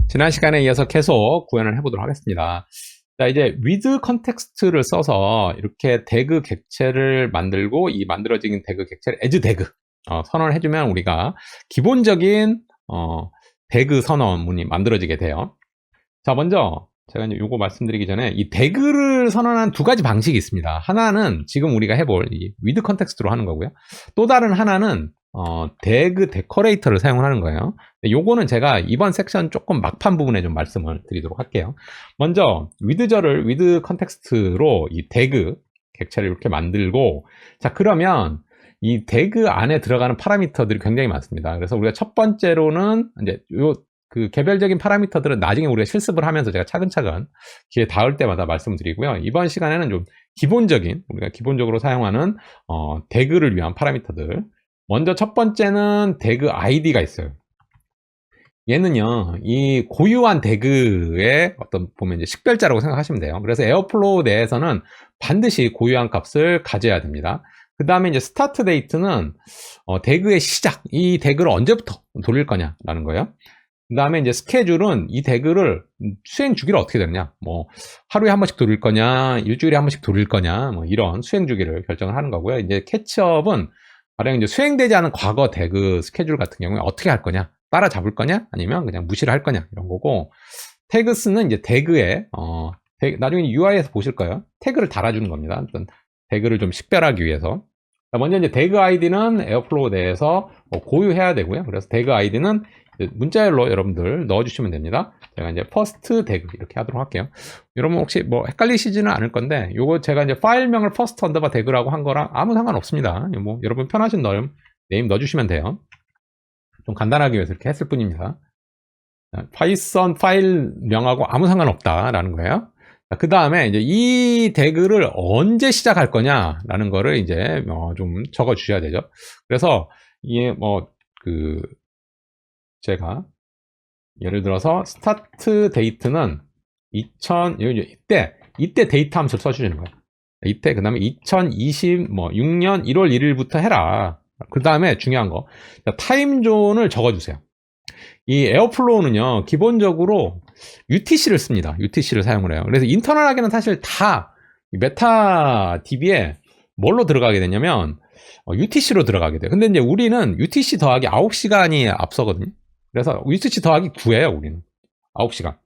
지난 시간에 이어서 계속 구현을 해보도록 하겠습니다. 자, 이제 with context를 써서 이렇게 태그 객체를 만들고 이 만들어진 태그 객체를 as 태그 선언을 해주면 우리가 기본적인 태그 선언문이 만들어지게 돼요. 자, 먼저 제가 이제 요거 말씀드리기 전에 이 태그를 선언한 두 가지 방식이 있습니다. 하나는 지금 우리가 해볼 이 with context로 하는 거고요. 또 다른 하나는 태그 데코레이터를 사용을 하는 거예요. 요거는 제가 이번 섹션 조금 막판 부분에 좀 말씀을 드리도록 할게요. 먼저 with절을 with context로 이 태그 객체를 이렇게 만들고, 자, 그러면 이 태그 안에 들어가는 파라미터들이 굉장히 많습니다. 그래서 우리가 첫 번째로는 이제 그 개별적인 파라미터들은 나중에 우리가 실습을 하면서 제가 차근차근 기회 닿을 때마다 말씀드리고요. 이번 시간에는 좀 기본적인, 우리가 기본적으로 사용하는 태그를 위한 파라미터들. 먼저 첫 번째는 태그 id가 있어요. 얘는요, 이 고유한 태그의 어떤 보면 이제 식별자라고 생각하시면 돼요. 그래서 에어플로우 내에서는 반드시 고유한 값을 가져야 됩니다. 그 다음에 이제 스타트 데이트는 태그의 시작, 이 태그를 언제부터 돌릴 거냐라는 거예요. 그 다음에 이제 스케줄은 이 태그를 수행 주기를 어떻게 되느냐, 뭐 하루에 한 번씩 돌릴 거냐, 일주일에 한 번씩 돌릴 거냐, 뭐 이런 수행 주기를 결정을 하는 거고요. 이제 캐치업은 가령 이제 수행되지 않은 과거 태그 스케줄 같은 경우에 어떻게 할 거냐, 따라잡을 거냐, 아니면 그냥 무시를 할 거냐, 이런 거고, 태그스는 이제 태그에 나중에 UI에서 보실 거예요. 태그를 달아주는 겁니다. 어떤 태그를 좀 식별하기 위해서. 먼저 이제 태그 아이디는 에어플로우 내에서 고유해야 되고요. 그래서 태그 아이디는 문자열로 여러분들 넣어주시면 됩니다. 제가 이제 first 태그 이렇게 하도록 할게요. 여러분 혹시 뭐 헷갈리시지는 않을 건데, 요거 제가 이제 파일명을 first 언더바 태그라고 한 거랑 아무 상관없습니다. 뭐 여러분 편하신 네임 넣어주시면 돼요. 좀 간단하게 위해서 이렇게 했을 뿐입니다. 파이썬 파일명하고 아무 상관없다라는 거예요. 그 다음에 이제 이 태그를 언제 시작할 거냐라는 거를 이제 좀 적어 주셔야 되죠. 그래서 이게 제가 예를 들어서 스타트 데이트는 이때 데이트 함수를 써주시는 거예요. 이때 그 다음에 2026년 1월 1일부터 해라. 그 다음에 중요한 거, 타임존을 적어주세요. 이 에어플로우는요, 기본적으로 UTC를 씁니다. UTC를 사용을 해요. 그래서 인터널하게는 사실 다 메타 DB에 뭘로 들어가게 되냐면 UTC로 들어가게 돼요. 근데 이제 우리는 UTC 더하기 9시간이 앞서거든요. 그래서 UTC 더하기 9예요, 우리는. 9시간.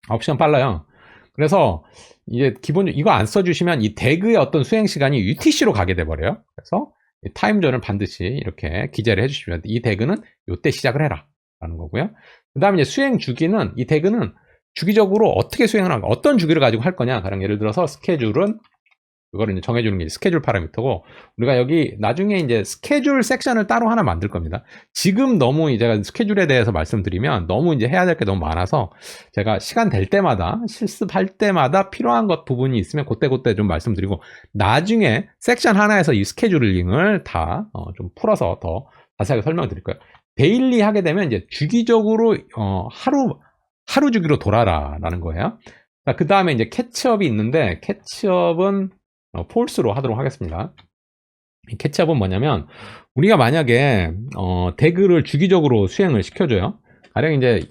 9시간 빨라요. 그래서 이제 기본적으로 이거 안 써주시면 이 태그의 어떤 수행 시간이 UTC로 가게 돼버려요. 그래서 타임존을 반드시 이렇게 기재를 해주시면 이 태그는 이때 시작을 해라 라는 거고요. 그 다음에 이제 수행 주기는, 이 태그는 주기적으로 어떻게 수행을 하는가, 어떤 주기를 가지고 할 거냐. 가령 예를 들어서 스케줄은 그거를 이제 정해주는 게 스케줄 파라미터고, 우리가 여기 나중에 이제 스케줄 섹션을 따로 하나 만들 겁니다. 지금 너무 제가 스케줄에 대해서 말씀드리면 너무 이제 해야 될 게 너무 많아서 제가 시간 될 때마다 실습할 때마다 필요한 것 부분이 있으면 그때 좀 말씀드리고, 나중에 섹션 하나에서 이 스케줄링을 다 좀 풀어서 더 자세하게 설명을 드릴 거예요. 데일리 하게 되면 이제 주기적으로 하루 주기로 돌아라라는 거예요. 자, 그 다음에 이제 캐치업이 있는데, 캐치업은 폴스로 하도록 하겠습니다. 이 캐치업은 뭐냐면, 우리가 만약에 태그를 주기적으로 수행을 시켜줘요. 가령 이제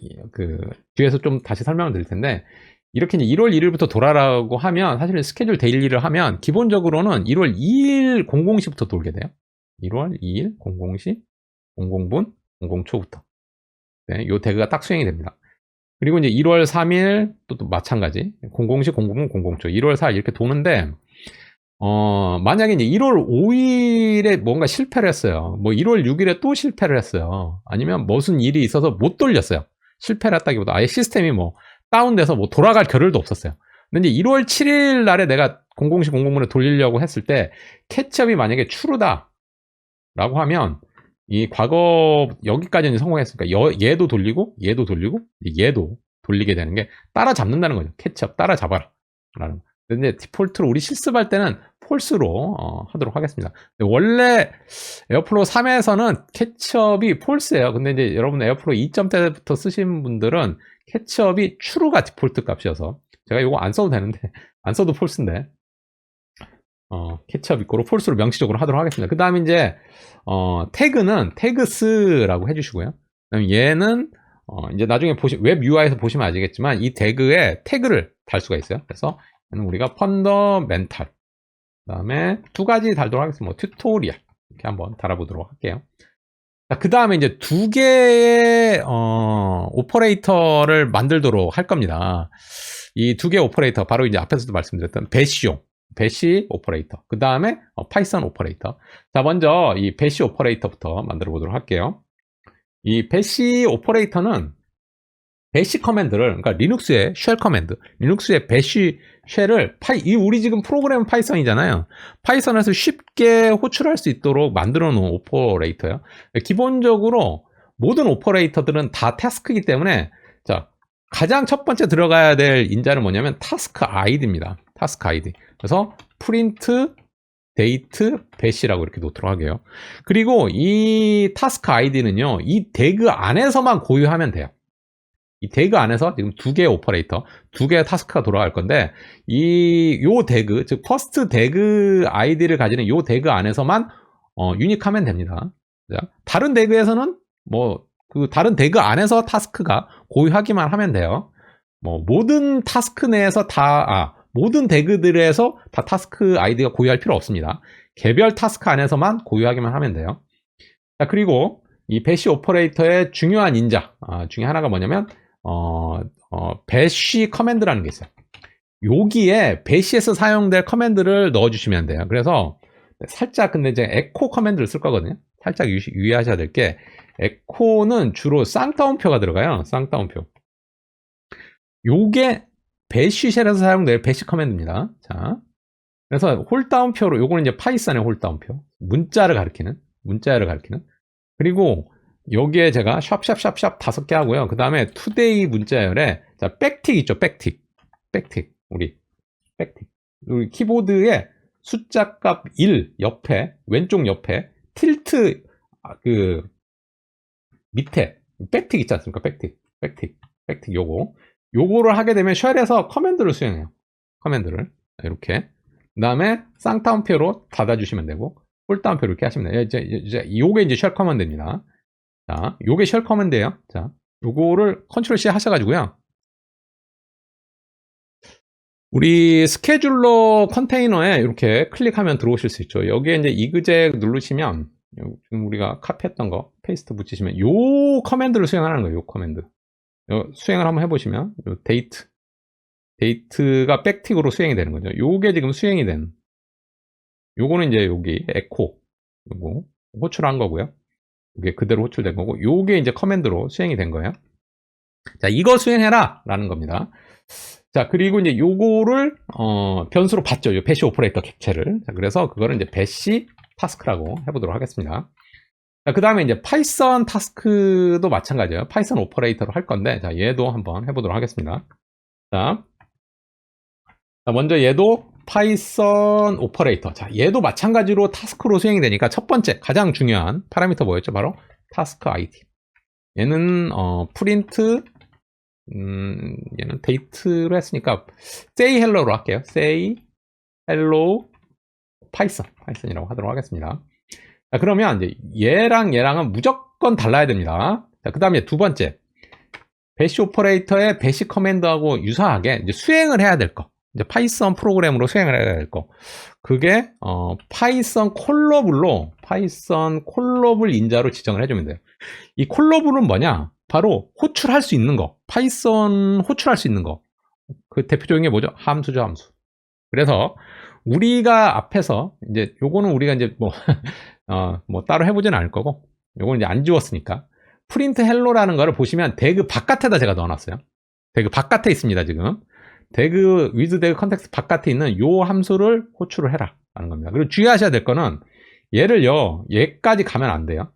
뒤에서 좀 다시 설명을 드릴 텐데, 이렇게 이제 1월 1일부터 돌아라고 하면, 사실 스케줄 데일리를 하면 기본적으로는 1월 2일 00시부터 돌게 돼요. 1월 2일 00시 00분 00초부터 네, 요 태그가 딱 수행이 됩니다. 그리고 이제 1월 3일 또 마찬가지 00시 00분 00초 1월 4일 이렇게 도는데, 만약에 이제 1월 5일에 뭔가 실패를 했어요. 뭐 1월 6일에 또 실패를 했어요. 아니면 무슨 일이 있어서 못 돌렸어요. 실패를 했다기보다 아예 시스템이 뭐 다운돼서 뭐 돌아갈 겨를도 없었어요. 근데 이제 1월 7일 날에 내가 00시 00분에 돌리려고 했을 때 캐치업이 만약에 true다 라고 하면, 이 과거 여기까지는 성공했으니까 얘도 돌리고 얘도 돌리고 얘도 돌리게 되는 게 따라잡는다는 거죠. 캐치업 따라잡아라 라는. 근데 디폴트로 우리 실습할 때는 폴스로 하도록 하겠습니다. 원래 에어플로우 3에서는 캐치업이 폴스예요. 근데 이제 여러분 에어플로우 2점 때부터 쓰신 분들은 캐치업이 true가 디폴트 값이어서 제가 이거 안 써도 되는데, 안 써도 폴스인데 캐치업 이꼬로 폴스로 명시적으로 하도록 하겠습니다. 그 다음에 이제 태그는 태그스라고 해주시고요. 그다음에 얘는 이제 나중에 웹 UI에서 보시면 아시겠지만 이 태그에 태그를 달 수가 있어요. 그래서 우리가 펀더멘탈, 그 다음에 두 가지 달도록 하겠습니다. 뭐 튜토리얼 이렇게 한번 달아보도록 할게요. 그 다음에 이제 두 개의 오퍼레이터를 만들도록 할 겁니다. 이 두 개의 오퍼레이터, 바로 이제 앞에서도 말씀드렸던 배시 오퍼레이터, 그 다음에 파이썬 오퍼레이터. 자, 먼저 이 배시 오퍼레이터부터 만들어 보도록 할게요. 이 배시 오퍼레이터는 배시 커맨드를, 그러니까 리눅스의 쉘 커맨드, 리눅스의 배시 쉘을 우리 지금 프로그램은 파이썬이잖아요. 파이썬에서 쉽게 호출할 수 있도록 만들어 놓은 오퍼레이터예요. 기본적으로 모든 오퍼레이터들은 다 태스크이기 때문에, 자, 가장 첫 번째 들어가야 될 인자는 뭐냐면 타스크 아이디입니다. 타스크 아이디. 그래서 프린트 데이트 배시라고 이렇게 놓도록 하게요. 그리고 이 타스크 아이디는요, 이 태그 안에서만 고유하면 돼요. 이 태그 안에서 지금 두 개의 오퍼레이터, 두 개의 타스크가 돌아갈 건데, 요 태그, 즉 퍼스트 태그 아이디를 가지는 요 태그 안에서만 유닉하면 됩니다. 다른 태그에서는 다른 태그 안에서 타스크가 고유하기만 하면 돼요. 모든 타스크 내에서 모든 태그들에서 다 타스크 아이디가 고유할 필요 없습니다. 개별 타스크 안에서만 고유하기만 하면 돼요. 자, 그리고 이 배시 오퍼레이터의 중요한 인자 중에 하나가 뭐냐면 배시 커맨드라는 게 있어요. 여기에 배시에서 사용될 커맨드를 넣어주시면 돼요. 그래서 살짝 근데 이제 에코 커맨드를 쓸 거거든요. 살짝 유의하셔야 될 게, 에코는 주로 쌍따옴표가 들어가요. 쌍따옴표. 요게 배시 쉘에서 사용될 배시 커맨드입니다. 자, 그래서 홀다운표로, 요거는 이제 파이썬의 홀다운표, 문자를 가리키는. 그리고 여기에 제가 샵샵샵샵 5개 하고요. 그 다음에 투데이 문자열에, 자, 백틱 있죠? 백틱. 우리 키보드에 숫자 값 1 옆에, 왼쪽 옆에 틸트 밑에 백틱 있지 않습니까? 백틱 요거를 하게 되면 쉘에서 커맨드를 수행해요. 커맨드를 이렇게. 그 다음에 쌍따옴표로 닫아주시면 되고, 홀다운표 이렇게 하시면 돼요. 요게 이제 쉘 커맨드입니다. 자, 요게 쉘 커맨드예요. 자, 요거를 컨트롤 C 하셔가지고요. 우리 스케줄러 컨테이너에 이렇게 클릭하면 들어오실 수 있죠. 여기에 이제 이그젝 누르시면, 지금 우리가 카피했던 거 페이스트 붙이시면 요 커맨드를 수행하는 거예요. 요 커맨드. 수행을 한번 해보시면, 요 데이트가 백틱으로 수행이 되는 거죠. 요게 지금 수행이 된, 요거는 이제 여기 에코, 요거 호출한 거고요. 이게 그대로 호출된 거고, 요게 이제 커맨드로 수행이 된 거예요. 자, 이거 수행해라 라는 겁니다. 자, 그리고 이제 요거를 변수로 받죠. 요 배시 오퍼레이터 객체를. 자, 그래서 그거를 이제 배시 타스크라고 해보도록 하겠습니다. 자, 그 다음에 이제 파이썬 타스크도 마찬가지예요. 파이썬 오퍼레이터로 할 건데, 자, 얘도 한번 해보도록 하겠습니다. 자, 먼저 얘도 파이썬 오퍼레이터. 자, 얘도 마찬가지로 타스크로 수행이 되니까 첫 번째 가장 중요한 파라미터 뭐였죠? 바로 타스크 아이디. 얘는 프린트, 얘는 데이트로 했으니까 say hello로 할게요. say hello 파이썬이라고 하도록 하겠습니다. 자, 그러면 이제 얘랑은 무조건 달라야 됩니다. 자, 그 다음에 두 번째, 배시 오퍼레이터의 배시 커맨드하고 유사하게 이제 수행을 해야 될 거. 이제 파이썬 프로그램으로 수행을 해야 될 거. 그게 파이썬 콜러블 인자로 지정을 해주면 돼요. 이 콜러블은 뭐냐? 바로 호출할 수 있는 거. 파이썬 호출할 수 있는 거. 그 대표적인 게 뭐죠? 함수죠, 함수. 그래서 우리가 앞에서 이제 요거는 우리가 이제 뭐 따로 해보지는 않을 거고, 요거는 이제 안 지웠으니까 프린트 헬로라는 거를 보시면 대그 바깥에다 제가 넣어놨어요. 대그 바깥에 있습니다. 지금 대그 위드 대그 컨텍스트 바깥에 있는 요 함수를 호출을 해라 라는 겁니다. 그리고 주의하셔야 될 거는 얘까지 가면 안 돼요.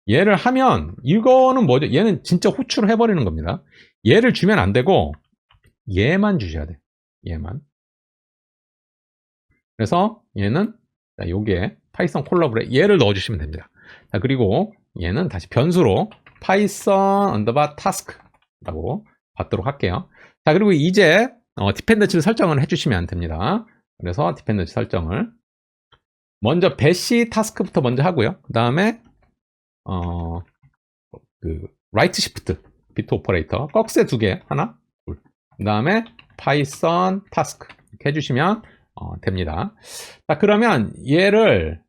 얘를 하면 이거는 뭐죠? 얘는 진짜 호출을 해버리는 겁니다. 얘를 주면 안 되고 얘만 주셔야 돼요. 얘만. 그래서 얘는 요게 파이썬 콜러블에 얘를 넣어주시면 됩니다. 자, 그리고 얘는 다시 변수로 파이썬 언더바 타스크라고 받도록 할게요. 자, 그리고 이제 디펜던치를 설정을 해주시면 됩니다. 그래서 디펜던치 설정을 먼저 배시 타스크부터 먼저 하고요. 그 다음에 라이트 시프트 비트 오퍼레이터 꺽쇠 2개 하나 둘. 그 다음에 파이썬 타스크 이렇게 해주시면 됩니다. 자, 그러면 얘를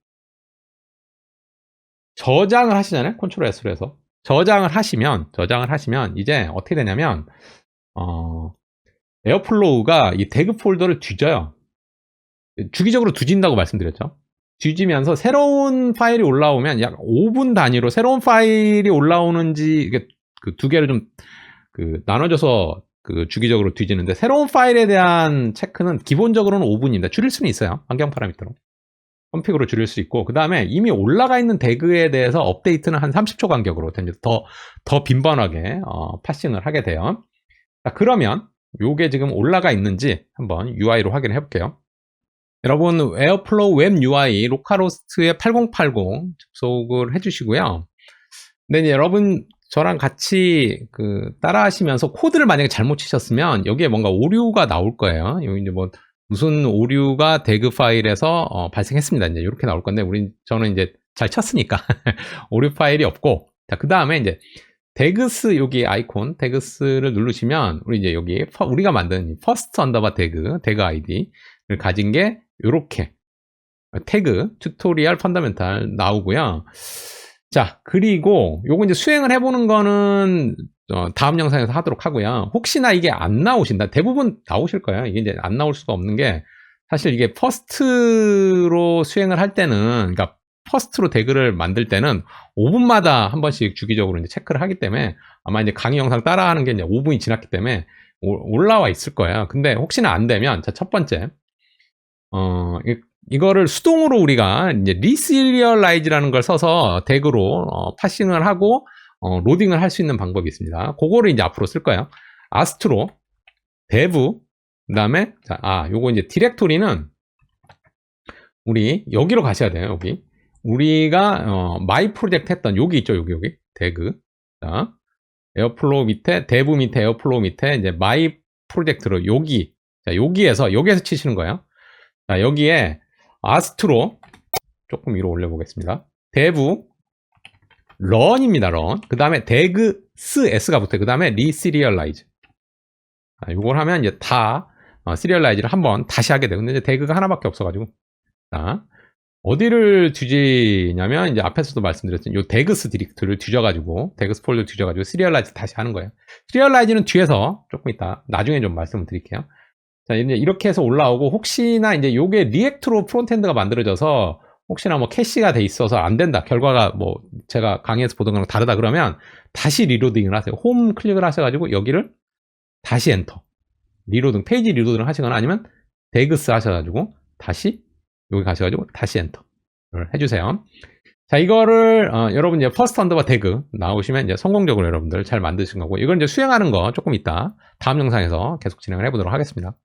저장을 하시잖아요. 컨트롤 S로 해서 저장을 하시면 이제 어떻게 되냐면 에어플로우가 이 태그 폴더를 뒤져요. 주기적으로 뒤진다고 말씀드렸죠. 뒤지면서 새로운 파일이 올라오면 약 5분 단위로 새로운 파일이 올라오는지 이게 그 두 개를 좀 나눠줘서 주기적으로 뒤지는데 새로운 파일에 대한 체크는 기본적으로는 5분입니다. 줄일 수는 있어요. 환경 파라미터로. 컴픽으로 줄일 수 있고 그 다음에 이미 올라가 있는 태그에 대해서 업데이트는 한 30초 간격으로 더 빈번하게 파싱을 하게 돼요. 자, 그러면 요게 지금 올라가 있는지 한번 UI로 확인해 볼게요. 여러분 에어플로우 웹 UI 로컬호스트에 8080 접속을 해주시고요. 근데 이제 여러분 저랑 같이 따라 하시면서 코드를 만약에 잘못 치셨으면 여기에 뭔가 오류가 나올 거예요. 여기 이제 뭐 무슨 오류가 태그 파일에서 발생했습니다. 이제 이렇게 나올 건데 저는 이제 잘 쳤으니까 오류 파일이 없고 자, 그 다음에 이제 태그스 여기 아이콘 태그스를 누르시면 우리 이제 여기 우리가 만든 퍼스트 언더바 태그 아이디를 가진 게 요렇게 태그 튜토리얼 펀더멘탈 나오고요. 자, 그리고 요거 이제 수행을 해보는 거는 다음 영상에서 하도록 하고요. 혹시나 이게 안 나오신다. 대부분 나오실 거예요. 이게 이제 안 나올 수가 없는 게 사실 이게 퍼스트로 수행을 할 때는 그러니까 퍼스트로 태그를 만들 때는 5분마다 한 번씩 주기적으로 이제 체크를 하기 때문에 아마 이제 강의 영상 따라하는 게 이제 5분이 지났기 때문에 올라와 있을 거예요. 근데 혹시나 안 되면 자, 첫 번째 이거를 수동으로 우리가 이제 리시리얼라이즈라는 걸 써서 태그로 파싱을 하고 로딩을 할 수 있는 방법이 있습니다. 그거를 이제 앞으로 쓸 거예요. 아스트로 dev 그다음에 요거 이제 디렉토리는 우리 여기로 가셔야 돼요. 여기 우리가 마이 프로젝트 했던 여기 있죠. 여기 태그 자 에어플로우 밑에 dev 밑에 에어플로우 밑에 이제 마이 프로젝트로 여기에서 치시는 거예요. 자, 여기에 아스트로 조금 위로 올려보겠습니다. dev run입니다. run. 그 다음에 degs s가 붙어요. 그 다음에 reserialize. 이걸 하면 이제 다 시리얼라이즈를 한번 다시 하게 돼요. 근데 이제 deg가 하나밖에 없어가지고 자, 어디를 뒤지냐면 이제 앞에서도 말씀드렸죠. 요 degs 디렉트를 뒤져가지고 degs 폴더 뒤져가지고 시리얼라이즈 다시 하는 거예요. 시리얼라이즈는 뒤에서 조금 이따 나중에 좀 말씀을 드릴게요. 자, 이제 이렇게 해서 올라오고 혹시나 이제 요게 리액트로 프론트엔드가 만들어져서 혹시나 뭐 캐시가 돼 있어서 안 된다. 결과가 뭐 제가 강의에서 보던 거랑 다르다 그러면 다시 리로딩을 하세요. 홈 클릭을 하셔가지고 여기를 다시 엔터. 리로딩, 페이지 리로딩을 하시거나 아니면 데그스 하셔가지고 다시 여기 가셔가지고 다시 엔터를 해주세요. 자, 이거를 여러분 이제 퍼스트 언더바 태그 나오시면 이제 성공적으로 여러분들 잘 만드신 거고 이걸 이제 수행하는 거 조금 이따 다음 영상에서 계속 진행을 해보도록 하겠습니다.